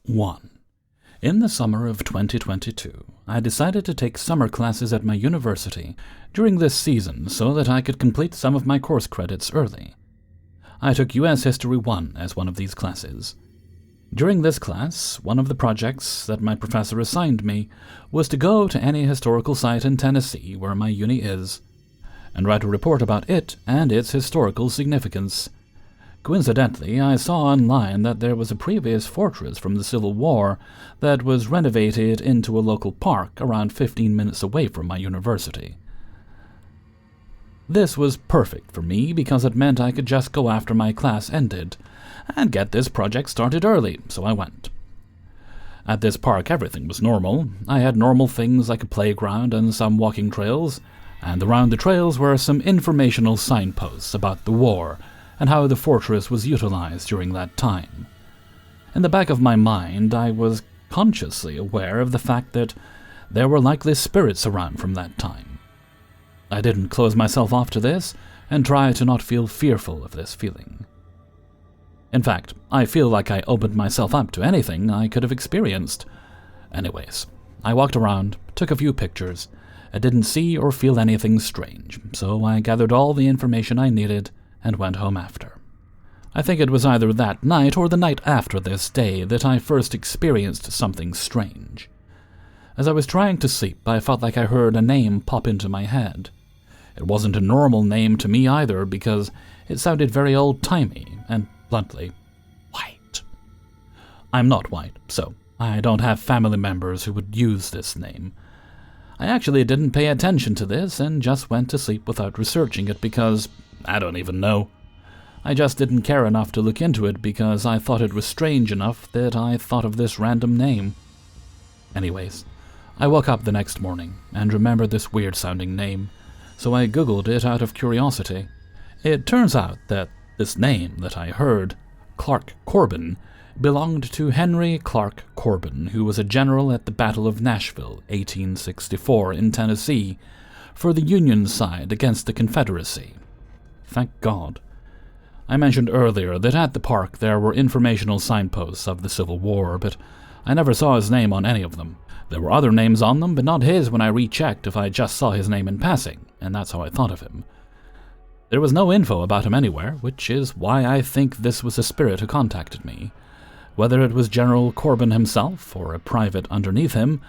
1. In the summer of 2022, I decided to take summer classes at my university during this season so that I could complete some of my course credits early. I took U.S. History 1 as one of these classes. During this class, one of the projects that my professor assigned me was to go to any historical site in Tennessee where my uni is, and write a report about it and its historical significance. Coincidentally, I saw online that there was a previous fortress from the Civil War that was renovated into a local park around 15 minutes away from my university. This was perfect for me because it meant I could just go after my class ended and get this project started early, so I went. At this park everything was normal. I had normal things like a playground and some walking trails, and around the trails were some informational signposts about the war and how the fortress was utilized during that time. In the back of my mind, I was consciously aware of the fact that there were likely spirits around from that time. I didn't close myself off to this and try to not feel fearful of this feeling. In fact, I feel like I opened myself up to anything I could have experienced. Anyways, I walked around, took a few pictures. I didn't see or feel anything strange, so I gathered all the information I needed and went home after. I think it was either that night or the night after this day that I first experienced something strange. As I was trying to sleep, I felt like I heard a name pop into my head. It wasn't a normal name to me either because it sounded very old-timey and, bluntly, white. I'm not white, so I don't have family members who would use this name. I actually didn't pay attention to this and just went to sleep without researching it because I don't even know. I just didn't care enough to look into it because I thought it was strange enough that I thought of this random name. Anyways, I woke up the next morning and remembered this weird-sounding name, so I googled it out of curiosity. It turns out that this name that I heard, Clark Corbin, belonged to Henry Clark Corbin, who was a general at the Battle of Nashville, 1864, in Tennessee, for the Union side against the Confederacy. Thank God. I mentioned earlier that at the park there were informational signposts of the Civil War, but I never saw his name on any of them. There were other names on them, but not his when I rechecked if I just saw his name in passing, and that's how I thought of him. There was no info about him anywhere, which is why I think this was a spirit who contacted me. Whether it was General Corbin himself, or a private underneath him,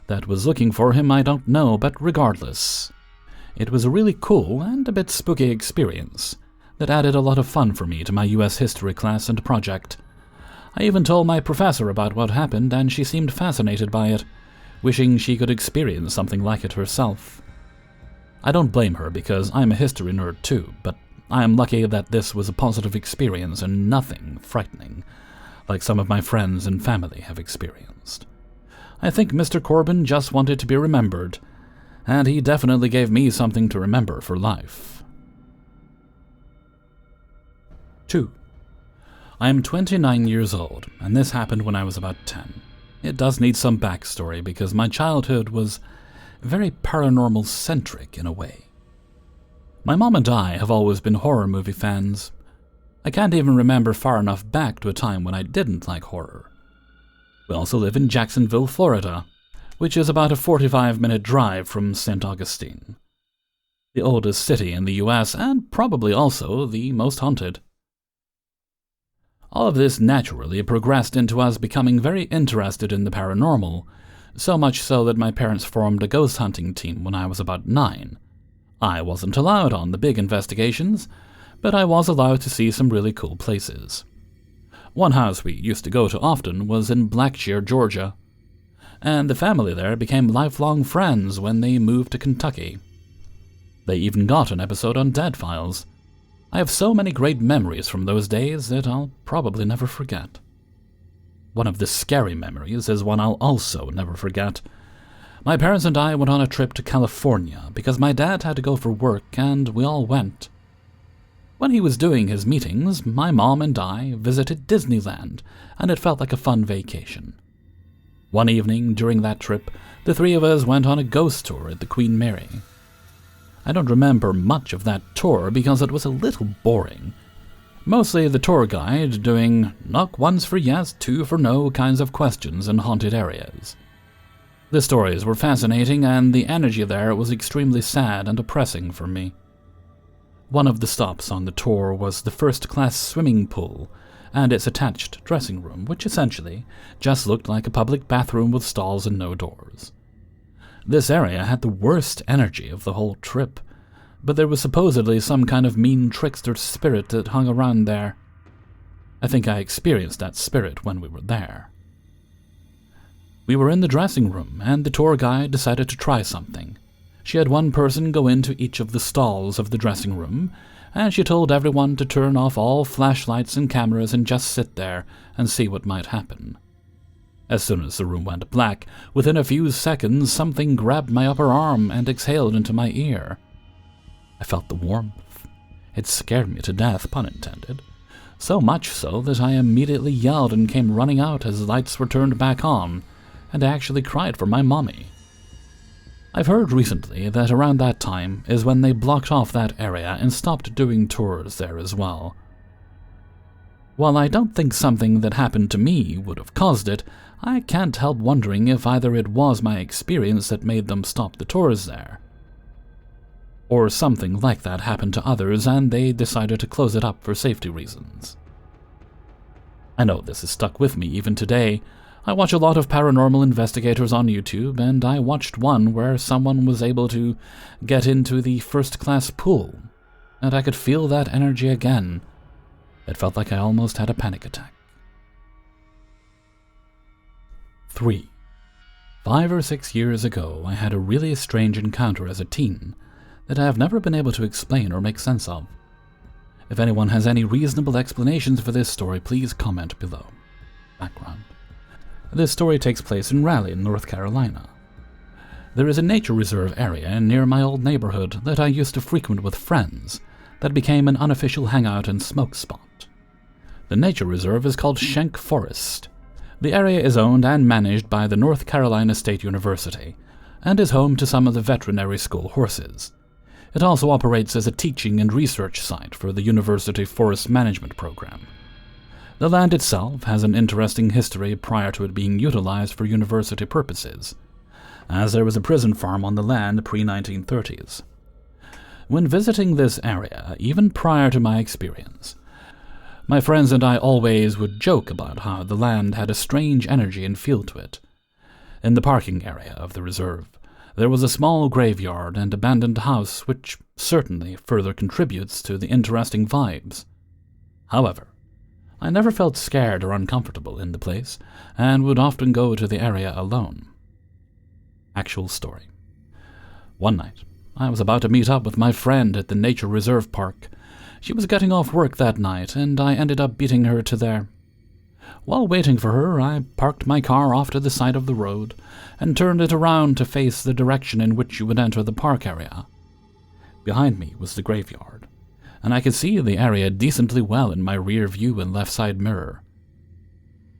that was looking for him I don't know, but regardless, it was a really cool and a bit spooky experience that added a lot of fun for me to my U.S. history class and project. I even told my professor about what happened, and she seemed fascinated by it, wishing she could experience something like it herself. I don't blame her because I'm a history nerd too, but I am lucky that this was a positive experience and nothing frightening, like some of my friends and family have experienced. I think Mr. Corbin just wanted to be remembered, and he definitely gave me something to remember for life. 2. I am 29 years old, and this happened when I was about 10. It does need some backstory because my childhood was very paranormal-centric in a way. My mom and I have always been horror movie fans. I can't even remember far enough back to a time when I didn't like horror. We also live in Jacksonville, Florida, which is about a 45-minute drive from St. Augustine, the oldest city in the U.S. and probably also the most haunted. All of this naturally progressed into us becoming very interested in the paranormal, so much so that my parents formed a ghost hunting team when I was about 9. I wasn't allowed on the big investigations, but I was allowed to see some really cool places. One house we used to go to often was in Blackshear, Georgia, and the family there became lifelong friends when they moved to Kentucky. They even got an episode on Dead Files. I have so many great memories from those days that I'll probably never forget. One of the scary memories is one I'll also never forget. My parents and I went on a trip to California because my dad had to go for work and we all went. When he was doing his meetings, my mom and I visited Disneyland, and it felt like a fun vacation. One evening during that trip, the three of us went on a ghost tour at the Queen Mary. I don't remember much of that tour because it was a little boring. Mostly the tour guide doing knock once for yes, two for no kinds of questions in haunted areas. The stories were fascinating, and the energy there was extremely sad and oppressing for me. One of the stops on the tour was the first-class swimming pool and its attached dressing room, which essentially just looked like a public bathroom with stalls and no doors. This area had the worst energy of the whole trip, but there was supposedly some kind of mean trickster spirit that hung around there. I think I experienced that spirit when we were there. We were in the dressing room, and the tour guide decided to try something. She had one person go into each of the stalls of the dressing room, and she told everyone to turn off all flashlights and cameras and just sit there and see what might happen. As soon as the room went black, within a few seconds something grabbed my upper arm and exhaled into my ear. I felt the warmth. It scared me to death, pun intended. So much so that I immediately yelled and came running out as the lights were turned back on, and I actually cried for my mommy. I've heard recently that around that time is when they blocked off that area and stopped doing tours there as well. While I don't think something that happened to me would have caused it, I can't help wondering if either it was my experience that made them stop the tours there, or something like that happened to others and they decided to close it up for safety reasons. I know this has stuck with me even today. I watch a lot of paranormal investigators on YouTube, and I watched one where someone was able to get into the first-class pool, and I could feel that energy again. It felt like I almost had a panic attack. 3. 5 or 6 years ago, I had a really strange encounter as a teen that I have never been able to explain or make sense of. If anyone has any reasonable explanations for this story, please comment below. Background. This story takes place in Raleigh, North Carolina. There is a nature reserve area near my old neighborhood that I used to frequent with friends that became an unofficial hangout and smoke spot. The nature reserve is called Schenck Forest. The area is owned and managed by the North Carolina State University and is home to some of the veterinary school horses. It also operates as a teaching and research site for the University Forest Management Program. The land itself has an interesting history prior to it being utilized for university purposes, as there was a prison farm on the land pre-1930s. When visiting this area, even prior to my experience, my friends and I always would joke about how the land had a strange energy and feel to it. In the parking area of the reserve, there was a small graveyard and abandoned house, which certainly further contributes to the interesting vibes. However, I never felt scared or uncomfortable in the place, and would often go to the area alone. Actual story. One night, I was about to meet up with my friend at the nature reserve park. She was getting off work that night, and I ended up beating her to there. While waiting for her, I parked my car off to the side of the road and turned it around to face the direction in which you would enter the park area. Behind me was the graveyard, and I could see the area decently well in my rear view and left side mirror.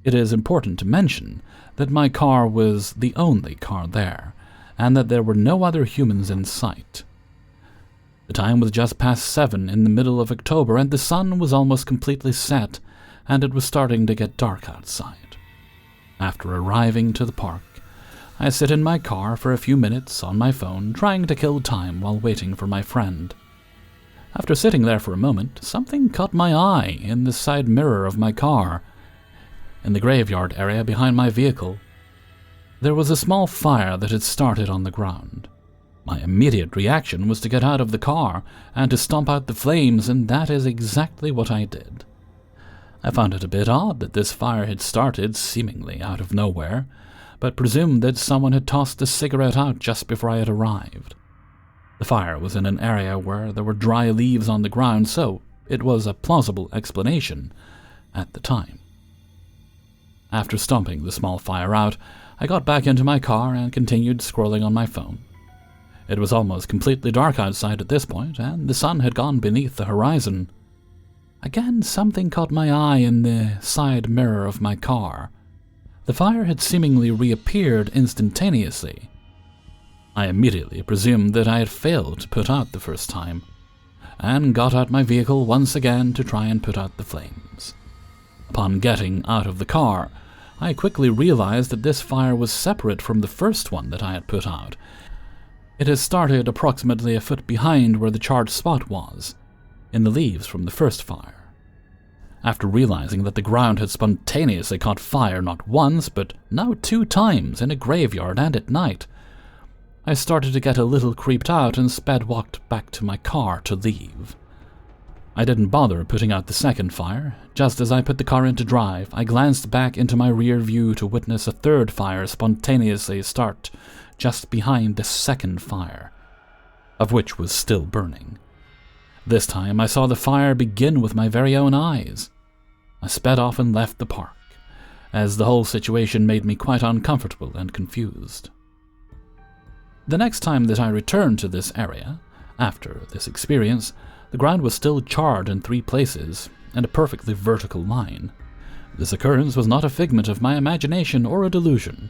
It is important to mention that my car was the only car there, and that there were no other humans in sight. The time was just past 7 in the middle of October, and the sun was almost completely set, and it was starting to get dark outside. After arriving to the park, I sit in my car for a few minutes on my phone, trying to kill time while waiting for my friend. After sitting there for a moment, something caught my eye in the side mirror of my car. In the graveyard area behind my vehicle, there was a small fire that had started on the ground. My immediate reaction was to get out of the car and to stomp out the flames, and that is exactly what I did. I found it a bit odd that this fire had started seemingly out of nowhere, but presumed that someone had tossed a cigarette out just before I had arrived. The fire was in an area where there were dry leaves on the ground, so it was a plausible explanation at the time. After stomping the small fire out, I got back into my car and continued scrolling on my phone. It was almost completely dark outside at this point, and the sun had gone beneath the horizon. Again, something caught my eye in the side mirror of my car. The fire had seemingly reappeared instantaneously. I immediately presumed that I had failed to put out the first time. and got out my vehicle once again to try and put out the flames. Upon getting out of the car, I quickly realized that this fire was separate from the first one that I had put out. It had started approximately a foot behind where the charred spot was, in the leaves from the first fire. After realizing that the ground had spontaneously caught fire not once, but now 2 times in a graveyard and at night, I started to get a little creeped out and walked back to my car to leave. I didn't bother putting out the second fire. Just as I put the car into drive, I glanced back into my rear view to witness a third fire spontaneously start just behind the second fire, of which was still burning. This time I saw the fire begin with my very own eyes. I sped off and left the park, as the whole situation made me quite uncomfortable and confused. The next time that I returned to this area, after this experience, the ground was still charred in 3 places, and a perfectly vertical line. This occurrence was not a figment of my imagination or a delusion,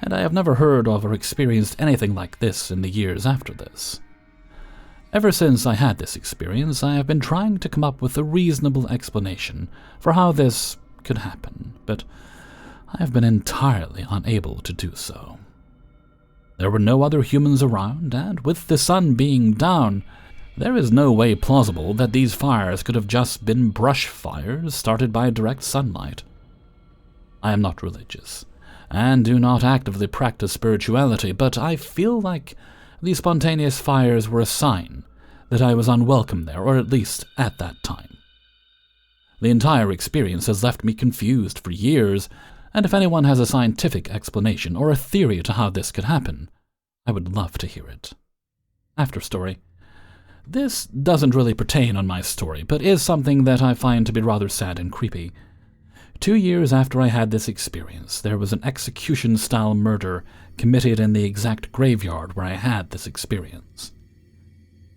and I have never heard of or experienced anything like this in the years after this. Ever since I had this experience, I have been trying to come up with a reasonable explanation for how this could happen, but I have been entirely unable to do so. There were no other humans around, and with the sun being down, there is no way plausible that these fires could have just been brush fires started by direct sunlight. I am not religious, and do not actively practice spirituality, but I feel like these spontaneous fires were a sign that I was unwelcome there, or at least at that time. The entire experience has left me confused for years, and if anyone has a scientific explanation or a theory to how this could happen, I would love to hear it. After story. This doesn't really pertain on my story, but is something that I find to be rather sad and creepy. 2 years after I had this experience, there was an execution-style murder committed in the exact graveyard where I had this experience.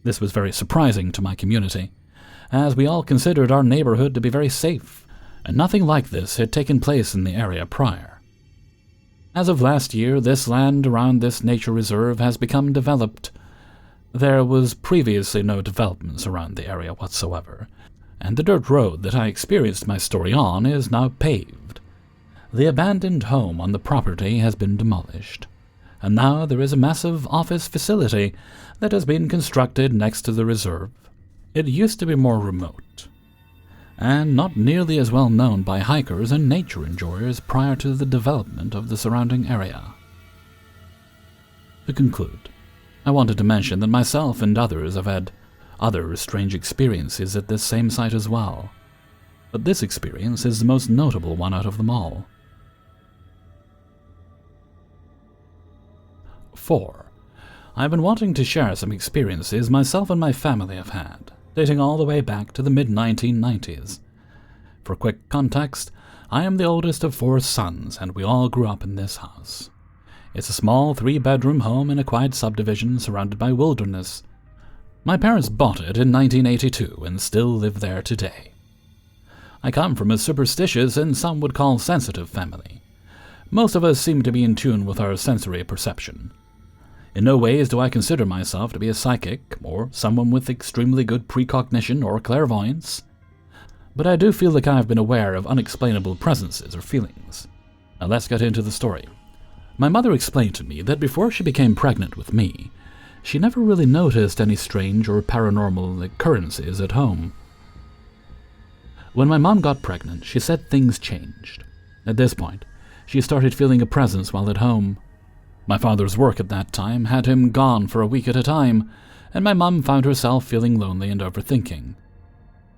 This was very surprising to my community, as we all considered our neighborhood to be very safe, and nothing like this had taken place in the area prior. As of last year, this land around this nature reserve has become developed. There was previously no developments around the area whatsoever, and the dirt road that I experienced my story on is now paved. The abandoned home on the property has been demolished, and now there is a massive office facility that has been constructed next to the reserve. It used to be more remote, and not nearly as well known by hikers and nature enjoyers prior to the development of the surrounding area. To conclude, I wanted to mention that myself and others have had other strange experiences at this same site as well, but this experience is the most notable one out of them all. 4. I've been wanting to share some experiences myself and my family have had, dating all the way back to the mid-1990s. For quick context, I am the oldest of 4 sons, and we all grew up in this house. It's a small 3-bedroom home in a quiet subdivision surrounded by wilderness. My parents bought it in 1982 and still live there today. I come from a superstitious and some would call sensitive family. Most of us seem to be in tune with our sensory perception. In no ways do I consider myself to be a psychic or someone with extremely good precognition or clairvoyance, but I do feel like I've been aware of unexplainable presences or feelings. Now let's get into the story. My mother explained to me that before she became pregnant with me, she never really noticed any strange or paranormal occurrences at home. When my mom got pregnant, she said things changed. At this point, she started feeling a presence while at home. My father's work at that time had him gone for a week at a time, and my mom found herself feeling lonely and overthinking.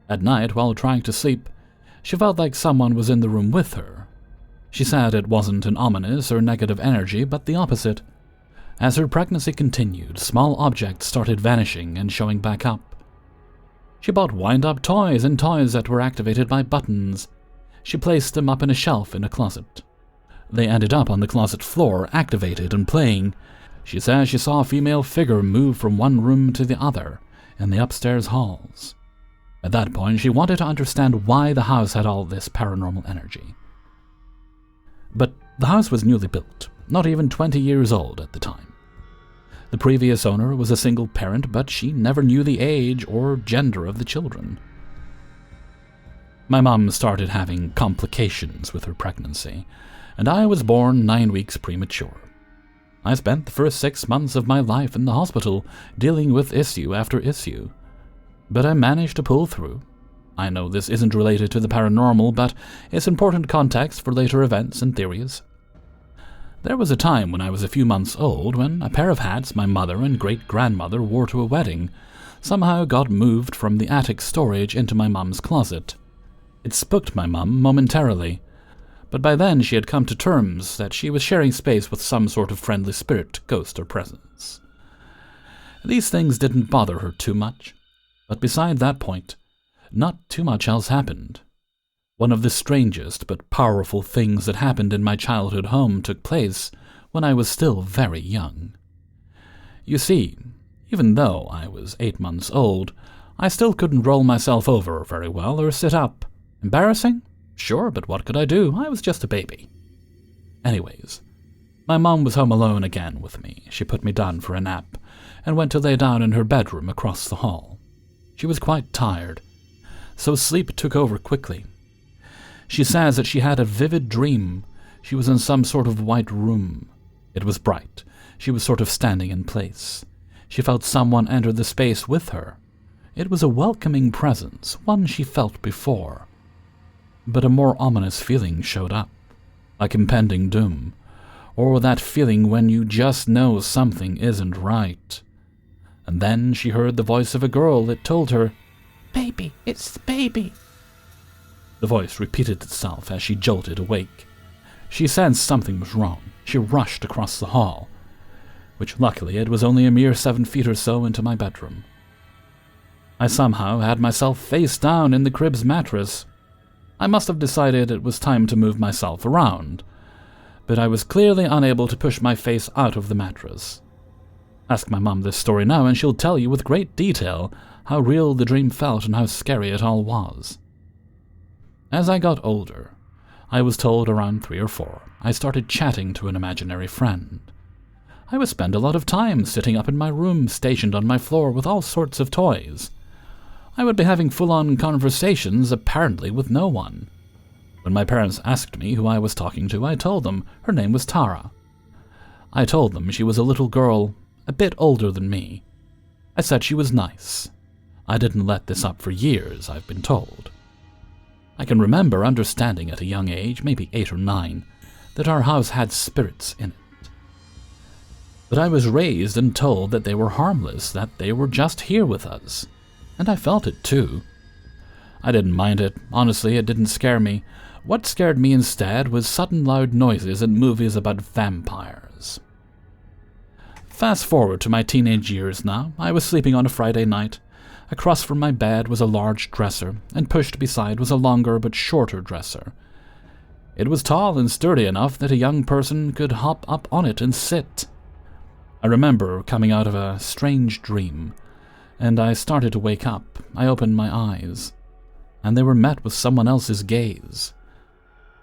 At night, while trying to sleep, she felt like someone was in the room with her. She said it wasn't an ominous or negative energy, but the opposite. As her pregnancy continued, small objects started vanishing and showing back up. She bought wind-up toys and toys that were activated by buttons. She placed them up in a shelf in a closet. They ended up on the closet floor, activated and playing. She says she saw a female figure move from one room to the other in the upstairs halls. At that point, she wanted to understand why the house had all this paranormal energy. But the house was newly built, not even 20 years old at the time. The previous owner was a single parent, but she never knew the age or gender of the children. My mom started having complications with her pregnancy, and I was born 9 weeks premature. I spent the first 6 months of my life in the hospital dealing with issue after issue, but I managed to pull through. I know this isn't related to the paranormal, but it's important context for later events and theories. There was a time when I was a few months old when a pair of hats my mother and great-grandmother wore to a wedding somehow got moved from the attic storage into my mom's closet. It spooked my mom momentarily, but by then she had come to terms that she was sharing space with some sort of friendly spirit, ghost, or presence. These things didn't bother her too much, but beside that point, not too much else happened. One of the strangest but powerful things that happened in my childhood home took place when I was still very young. You see, even though I was 8 months old, I still couldn't roll myself over very well or sit up. Embarrassing? Sure, but what could I do? I was just a baby. Anyways, my mom was home alone again with me. She put me down for a nap and went to lay down in her bedroom across the hall. She was quite tired, so sleep took over quickly. She says that she had a vivid dream. She was in some sort of white room. It was bright. She was sort of standing in place. She felt someone enter the space with her. It was a welcoming presence, one she felt before. But a more ominous feeling showed up, like impending doom, or that feeling when you just know something isn't right. And then she heard the voice of a girl that told her, "Baby, it's the baby." The voice repeated itself as she jolted awake. She sensed something was wrong. She rushed across the hall, which luckily it was only a mere 7 feet or so into my bedroom. I somehow had myself face down in the crib's mattress. I must have decided it was time to move myself around, but I was clearly unable to push my face out of the mattress. Ask my mom this story now and she'll tell you with great detail how real the dream felt and how scary it all was. As I got older, I was told around 3 or 4, I started chatting to an imaginary friend. I would spend a lot of time sitting up in my room, stationed on my floor with all sorts of toys. I would be having full-on conversations, apparently with no one. When my parents asked me who I was talking to, I told them her name was Tara. I told them she was a little girl, a bit older than me. I said she was nice. I didn't let this up for years, I've been told. I can remember understanding at a young age, maybe 8 or 9, that our house had spirits in it. But I was raised and told that they were harmless, that they were just here with us. And I felt it too. I didn't mind it. Honestly, it didn't scare me. What scared me instead was sudden loud noises in movies about vampires. Fast forward to my teenage years now. I was sleeping on a Friday night. Across from my bed was a large dresser, and pushed beside was a longer but shorter dresser. It was tall and sturdy enough that a young person could hop up on it and sit. I remember coming out of a strange dream, and I started to wake up. I opened my eyes, and they were met with someone else's gaze.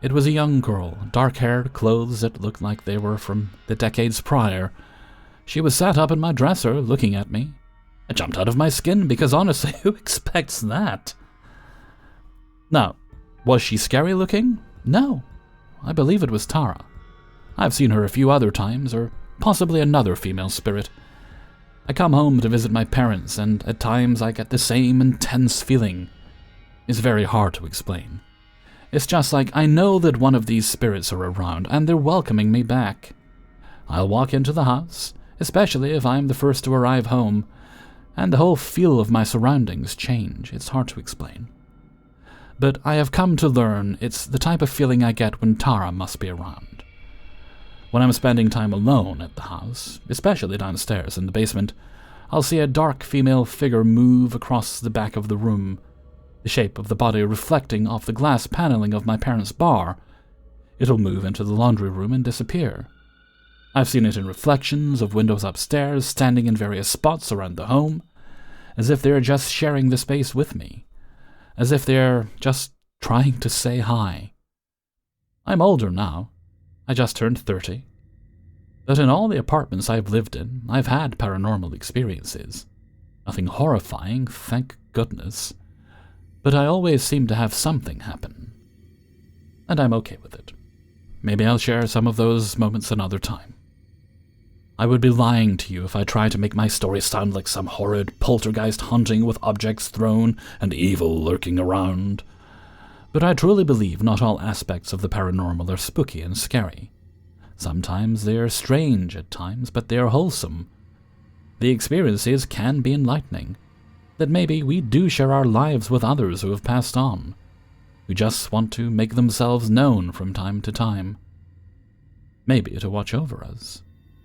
It was a young girl, dark-haired, clothes that looked like they were from the decades prior. She was sat up in my dresser, looking at me. I jumped out of my skin, because honestly, who expects that? Now, was she scary looking? No. I believe it was Tara. I've seen her a few other times, or possibly another female spirit. I come home to visit my parents, and at times I get the same intense feeling. It's very hard to explain. It's just like I know that one of these spirits are around, and they're welcoming me back. I'll walk into the house, especially if I'm the first to arrive home, and the whole feel of my surroundings change. It's hard to explain. But I have come to learn it's the type of feeling I get when Tara must be around. When I'm spending time alone at the house, especially downstairs in the basement, I'll see a dark female figure move across the back of the room, the shape of the body reflecting off the glass paneling of my parents' bar. It'll move into the laundry room and disappear. I've seen it in reflections of windows upstairs, standing in various spots around the home, as if they're just sharing the space with me, as if they're just trying to say hi. I'm older now. I just turned 30. But in all the apartments I've lived in, I've had paranormal experiences. Nothing horrifying, thank goodness. But I always seem to have something happen. And I'm okay with it. Maybe I'll share some of those moments another time. I would be lying to you if I tried to make my story sound like some horrid poltergeist hunting with objects thrown and evil lurking around. But I truly believe not all aspects of the paranormal are spooky and scary. Sometimes they are strange at times, but they are wholesome. The experiences can be enlightening. That maybe we do share our lives with others who have passed on, who just want to make themselves known from time to time. Maybe to watch over us.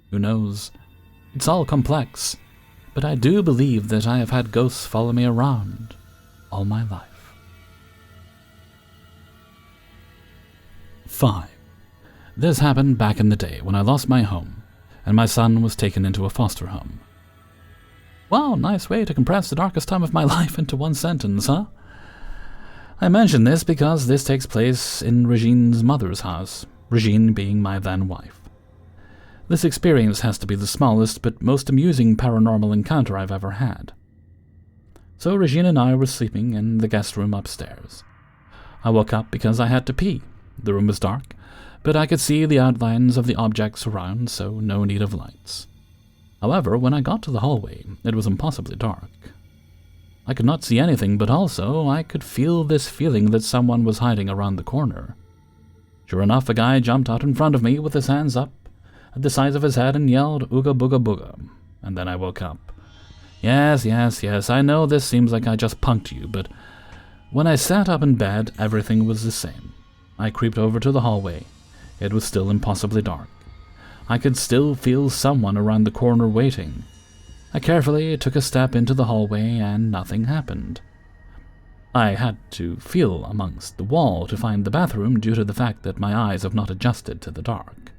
Who knows? It's all complex, but I do believe that I have had ghosts follow me around all my life. 5. This happened back in the day when I lost my home, and my son was taken into a foster home. Wow, nice way to compress the darkest time of my life into one sentence, huh? I mention this because this takes place in Regine's mother's house, Regine being my then wife. This experience has to be the smallest but most amusing paranormal encounter I've ever had. So Regine and I were sleeping in the guest room upstairs. I woke up because I had to pee. The room was dark, but I could see the outlines of the objects around, so no need of lights. However, when I got to the hallway, it was impossibly dark. I could not see anything, but also I could feel this feeling that someone was hiding around the corner. Sure enough, a guy jumped out in front of me with his hands up at the sides of his head and yelled, "Ooga booga booga," and then I woke up. Yes, I know this seems like I just punked you, but when I sat up in bed, everything was the same. I creeped over to the hallway. It was still impossibly dark. I could still feel someone around the corner waiting. I carefully took a step into the hallway and nothing happened. I had to feel amongst the wall to find the bathroom due to the fact that my eyes have not adjusted to the dark.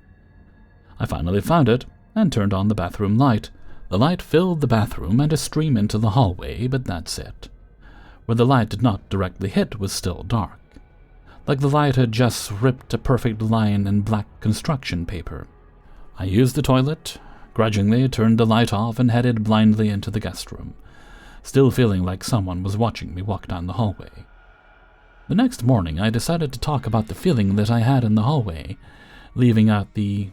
I finally found it and turned on the bathroom light. The light filled the bathroom and a stream into the hallway, but that's it. Where the light did not directly hit was still dark, like the light had just ripped a perfect line in black construction paper. I used the toilet, grudgingly turned the light off, and headed blindly into the guest room, still feeling like someone was watching me walk down the hallway. The next morning, I decided to talk about the feeling that I had in the hallway, leaving out the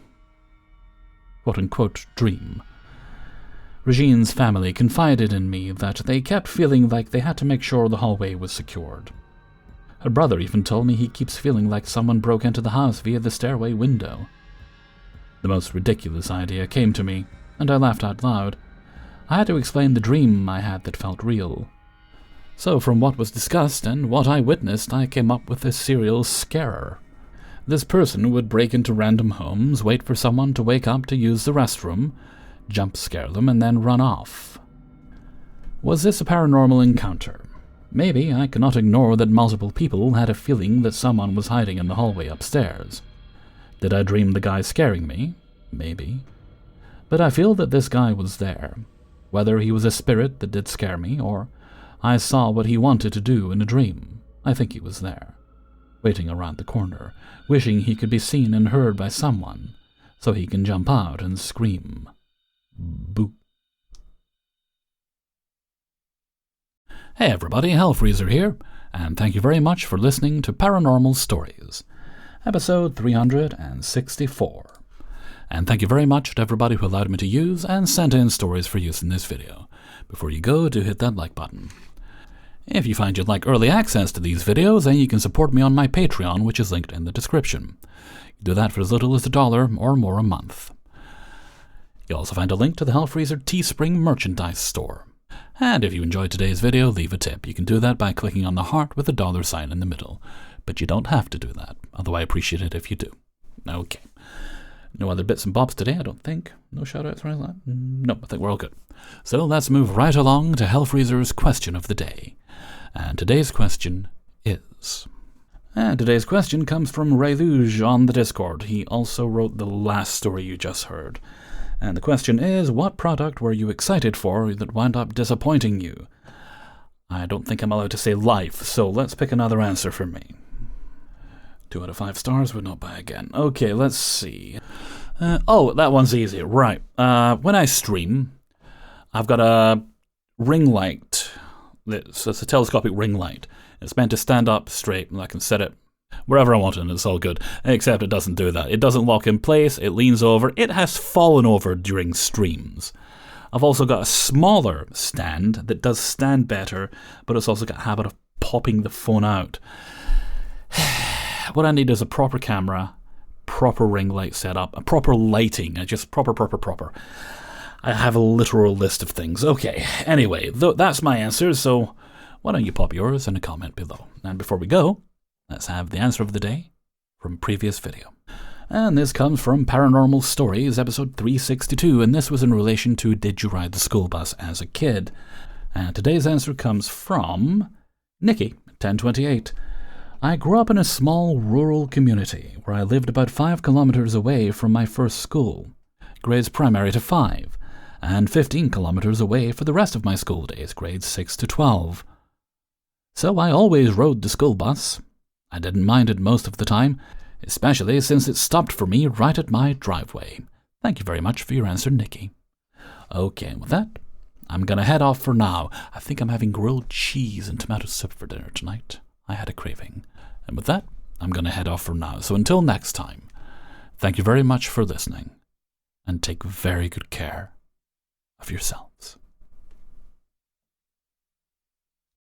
quote-unquote dream. Regine's family confided in me that they kept feeling like they had to make sure the hallway was secured. Her brother even told me he keeps feeling like someone broke into the house via the stairway window. The most ridiculous idea came to me, and I laughed out loud. I had to explain the dream I had that felt real. So from what was discussed and what I witnessed, I came up with this serial scarer. This person would break into random homes, wait for someone to wake up to use the restroom, jump scare them, and then run off. Was this a paranormal encounter? Maybe. I cannot ignore that multiple people had a feeling that someone was hiding in the hallway upstairs. Did I dream the guy scaring me? Maybe. But I feel that this guy was there. Whether he was a spirit that did scare me, or I saw what he wanted to do in a dream, I think he was there, waiting around the corner, wishing he could be seen and heard by someone, so he can jump out and scream. Boo. Hey everybody, Hellfreezer here, and thank you very much for listening to Paranormal Stories, episode 364. And thank you very much to everybody who allowed me to use and sent in stories for use in this video. Before you go, do hit that like button. If you find you'd like early access to these videos, then you can support me on my Patreon, which is linked in the description. You do that for as little as $1 or more a month. You'll also find a link to the Hellfreezer Teespring merchandise store. And if you enjoyed today's video, leave a tip. You can do that by clicking on the heart with a $sign in the middle. But you don't have to do that, although I appreciate it if you do. Okay. No other bits and bobs today, I don't think. No shoutouts or anything like that? No, I think we're all good. So let's move right along to Hellfreezer's question of the day. And today's question is... And today's question comes from Railuge on the Discord. He also wrote the last story you just heard. And the question is, what product were you excited for that wound up disappointing you? I don't think I'm allowed to say life, so let's pick another answer for me. 2 out of 5 stars, would not buy again. Okay, let's see. Oh, that one's easy. Right. When I stream, I've got a ring light. It's a telescopic ring light. It's meant to stand up straight, and I can set it wherever I want, and it's all good. Except it doesn't do that. It doesn't lock in place. It leans over. It has fallen over during streams. I've also got a smaller stand that does stand better, but it's also got a habit of popping the phone out. What I need is a proper camera, proper ring light setup, a proper lighting, just proper. I have a literal list of things. Okay, anyway, that's my answer, so why don't you pop yours in a comment below. And before we go, let's have the answer of the day from previous video. And this comes from Paranormal Stories, episode 362, and this was in relation to Did You Ride the School Bus as a Kid? And today's answer comes from Nikki, 1028. I grew up in a small rural community where I lived about 5 kilometers away from my first school, grades primary to 5, and 15 kilometers away for the rest of my school days, grades 6 to 12. So I always rode the school bus. I didn't mind it most of the time, especially since it stopped for me right at my driveway. Thank you very much for your answer, Nikki. Okay, with that, I'm gonna head off for now. I think I'm having grilled cheese and tomato soup for dinner tonight. I had a craving. And with that, I'm gonna head off for now. So until next time, thank you very much for listening, and take very good care of yourselves.